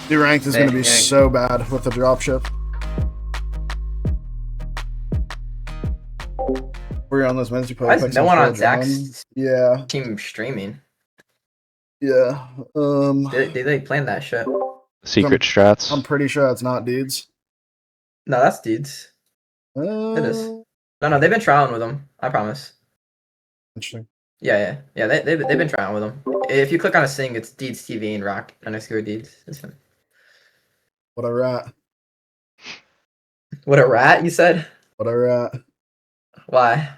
The ranked is going to be so bad with the dropship. We're on those multiplayer. Why is no one on Zach's team streaming? Yeah. Did they plan that shit? Secret strats. I'm pretty sure it's not dudes. No, that's dudes. It is. No, they've been trialing with them. I promise. Interesting. Yeah. They've been trialing with them. If you click on a sing, it's Deeds TV and Rock _ Deeds. It's him. What a rat. What a rat, you said? What a rat. Why?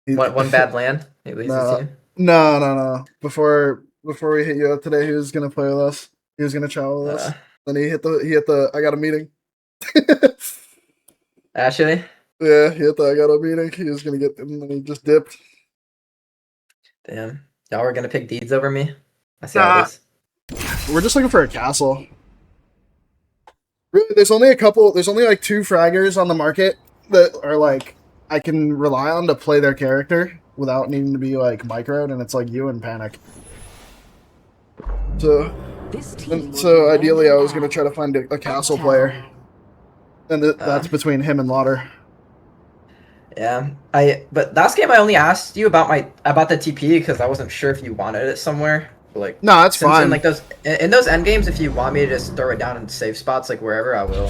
One bad land? He leaves his team? No. Before we hit you up today, he was gonna play with us. He was gonna travel with us. Then he hit the I got a meeting. Actually? Yeah, he hit the I got a meeting. He was gonna get them and then he just dipped. Damn. Y'all were gonna pick Deeds over me? I see how it is. We're just looking for a castle. Really, there's only like 2 fraggers on the market that are like I can rely on to play their character without needing to be like microed, and it's like you and Panic. So ideally I was gonna try to find a castle player. And that's between him and Lauder. Yeah, but last game I only asked you about the TP because I wasn't sure if you wanted it somewhere. Like no, that's fine. In those end games, if you want me to just throw it down in safe spots, like wherever, I will.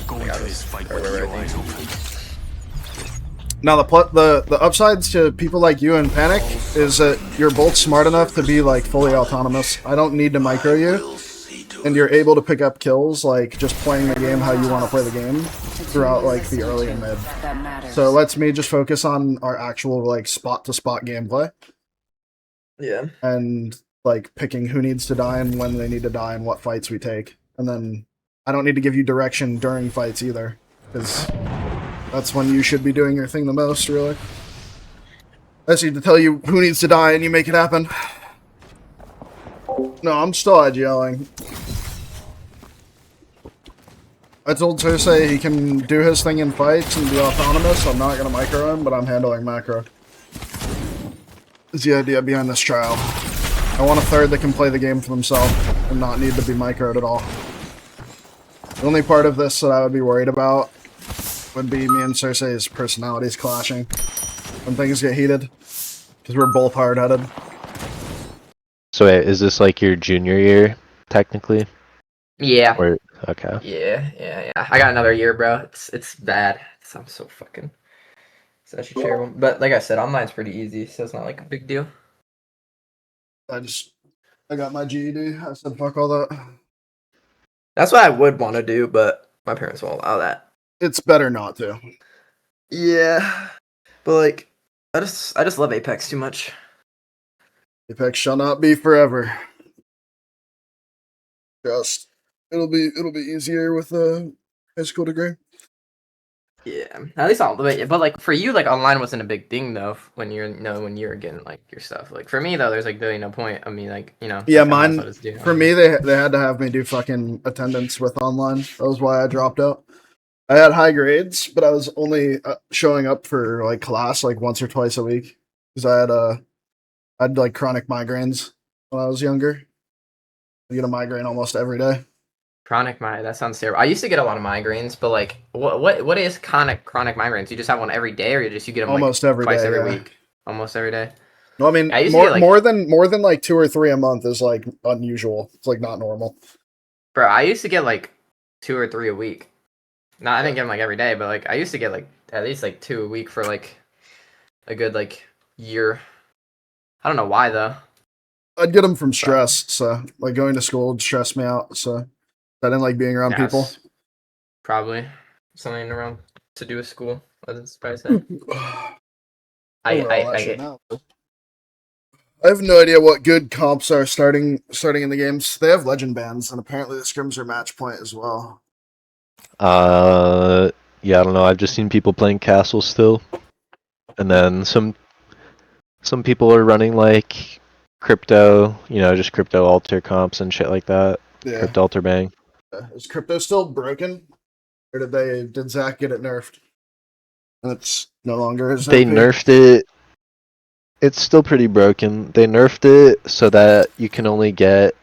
Now the upsides to people like you and Panic is that you're both smart enough to be like fully autonomous. I don't need to micro you, and you're able to pick up kills like just playing the game how you want to play the game throughout like the early and mid. So it lets me just focus on our actual like spot to spot gameplay. Yeah. And like picking who needs to die and when they need to die and what fights we take. And then I don't need to give you direction during fights either, because that's when you should be doing your thing the most, really. I just need to tell you who needs to die and you make it happen. No, I'm still IGLing. I told SirSay he can do his thing in fights and be autonomous. I'm not going to micro him, but I'm handling macro. Is the idea behind this trial. I want a third that can play the game for themselves and not need to be microed at all. The only part of this that I would be worried about would be me and SirSay's personalities clashing when things get heated, because we're both hard-headed. So wait, is this like your junior year, technically? Yeah. Or, okay. Yeah. I got another year, bro. It's bad. I'm so fucking such a terrible. But like I said, online's pretty easy, so it's not like a big deal. I got my GED. I said fuck all that. That's what I would want to do, but my parents won't allow that. It's better not to. Yeah, but like, I just love Apex too much. Apex shall not be forever. Just it'll be easier with a high school degree. Yeah, at least all the way. But like for you, like online wasn't a big thing though. When you're getting like your stuff. Like for me though, there's like really no point. I mean, like Yeah, mine. For me, they had to have me do fucking attendance with online. That was why I dropped out. I had high grades, but I was only showing up for like class like once or twice a week because I had like chronic migraines when I was younger. I get a migraine almost every day. Chronic migraine. That sounds terrible. I used to get a lot of migraines, but like, what is chronic migraines? You just have one every day, or you get them almost like, every twice day, every week? Almost every day. No, I mean more than like 2 or 3 a month is like unusual. It's like not normal. Bro, I used to get like 2 or 3 a week. No, I didn't get them like every day, but like I used to get like at least like 2 a week for like a good like year. I don't know why though. I'd get them from stress, so like going to school would stress me out. So I didn't like being around people. Probably something around to do with school. Wasn't surprised that. I have no idea what good comps are starting in the games. They have legend bans, and apparently the scrims are match point as well. Yeah, I don't know. I've just seen people playing Castle still, and then some people are running like crypto, just crypto alter comps and shit like that. Yeah. Crypto alter bang. Is crypto still broken, or did Zach get it nerfed? And it's no longer as They nerfed it. It's still pretty broken. They nerfed it so that you can only get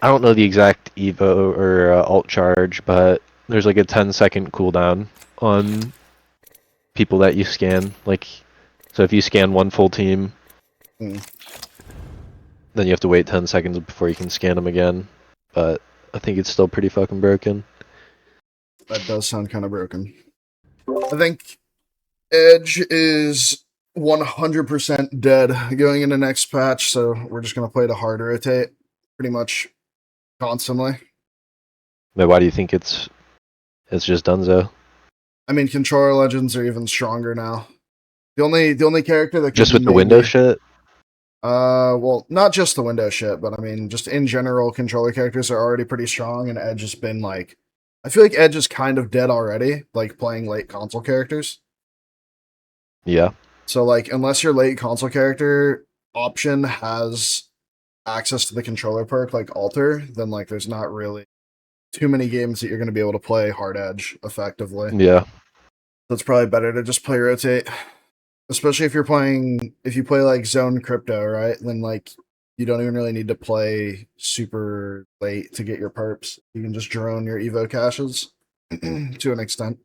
I don't know the exact Evo or alt charge, but there's like a 10-second cooldown on people that you scan. Like, so if you scan one full team, Mm. then you have to wait 10 seconds before you can scan them again. But I think it's still pretty fucking broken. That does sound kind of broken. I think Edge is 100% dead going into next patch, so we're just going to play the hard rotate pretty much constantly. But why do you think it's just Dunzo? I mean, controller legends are even stronger now. The only character that Just could with the window shit? well, not just the window shit, but I mean, just in general, controller characters are already pretty strong, and Edge has been like, I feel like Edge is kind of dead already, like playing late console characters. Yeah. So like, unless your late console character option has access to the controller perk like Alter, then like there's not really too many games that you're going to be able to play hard Edge effectively. Yeah. So it's probably better to just play rotate. Especially if you play like Zone Crypto, right? Then like you don't even really need to play super late to get your perps. You can just drone your Evo caches to an extent.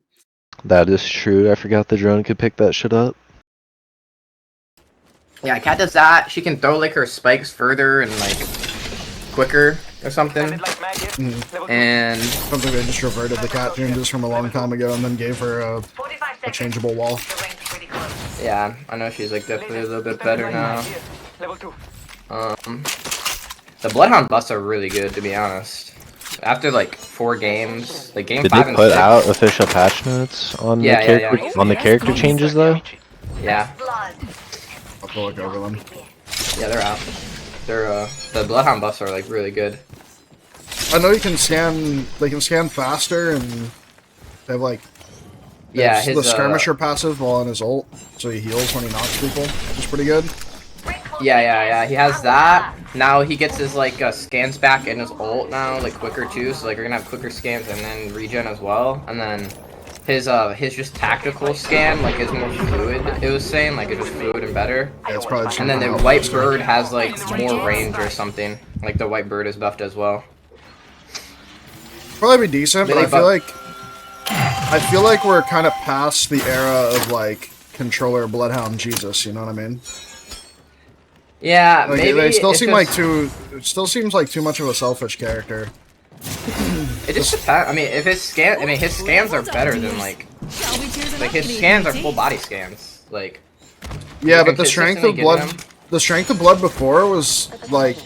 That is true. I forgot the drone could pick that shit up. Yeah, Cat does that. She can throw like her spikes further and like quicker or something. And Something they just reverted the cat changes from a long time ago and then gave her a changeable wall. yeah, I know she's like definitely a little bit better now. The Bloodhound buffs are really good, to be honest. After like 4 games, like game Did 5 they and put 6. out official patch notes on Yeah, the yeah, character yeah. on the character changes though? Yeah, I'll have to look over them. yeah, they're out. They're the Bloodhound buffs are like really good. I know you can scan. They can scan faster, and they have like Yeah, the his skirmisher passive while in his ult, so he heals when he knocks people, which is pretty good. Yeah. He has that. Now he gets his like scans back in his ult now, like quicker too. So like we're gonna have quicker scans and then regen as well. And then his just tactical scan like is more fluid. It was saying like it's just fluid and better. Yeah, it's probably just And then the gonna white help. bird has like more range or something. Like the white bird is buffed as well. Probably be decent, but Really I feel like we're kind of past the era of like controller Bloodhound Jesus. You know what I mean? Yeah, Like, maybe they still it's seem just- like it still seems like too much of a selfish character. It just depends. I mean, if his scans are better than like his scans are full body scans. Like Yeah, you but can the strength of consistently get blood, him. the strength of blood before was like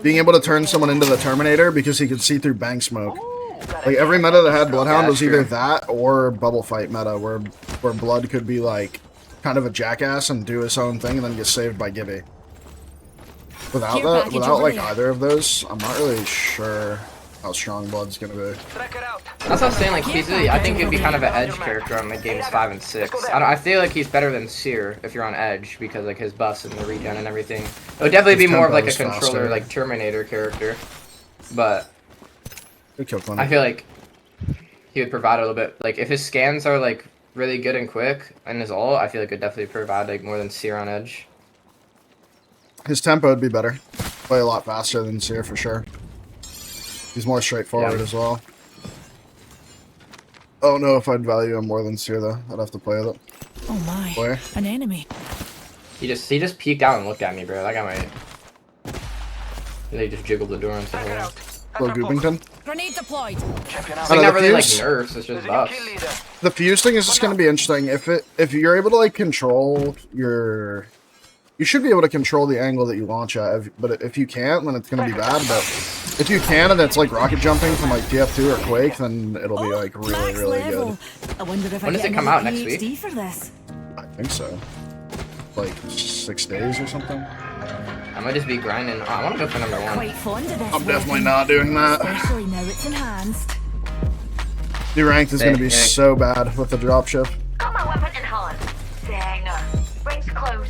being able to turn someone into the Terminator because he could see through bank smoke. Like every meta that had Bloodhound Yeah, was either true. that or Bubble Fight meta, where Blood could be like kind of a jackass and do his own thing and then get saved by Gibby. Without Care that, package without over like there. either of those, I'm not really sure how strong Blood's gonna be. That's what I'm saying. Like he's really, I think he'd be kind of an edge character on like games 5 and 6. I feel like he's better than Seer if you're on edge because like his buffs and the regen and everything. It would definitely His be more of like a tempo's controller faster. like Terminator character, but Good kill I Clinic. feel like he would provide a little bit. Like if his scans are like really good and quick and his ult, I feel like it would definitely provide like more than Seer on edge. His tempo would be better. Play a lot faster than Seer for sure. He's more straightforward Yeah. as well. I don't know if I'd value him more than Seer though. I'd have to play with it. Oh my, Where? an enemy. He just peeked out and looked at me, bro. That guy might. They just jiggled the door and stuff. Little Goopington. Grenade deployed. It's I like know, not the really like fuse- nerfs. It's just buffs. The fuse thing is just going to be interesting. If you're able to like control your, you should be able to control the angle that you launch at. But if you can't, then it's going to be bad. But if you can, and it's like rocket jumping from like TF2 or Quake, then it'll be like really, Max really level. good. I wonder if When I does get it come another out, next PhD week? for this. I think so. Like 6 days or something. I might just be grinding. Oh, I want to go for number 1. Quite fond of this. I'm definitely weapon, not doing that. especially now it's enhanced. The ranked is going to be Yeah. so bad with the dropship. Got my weapon in hand. Dang. Rings close.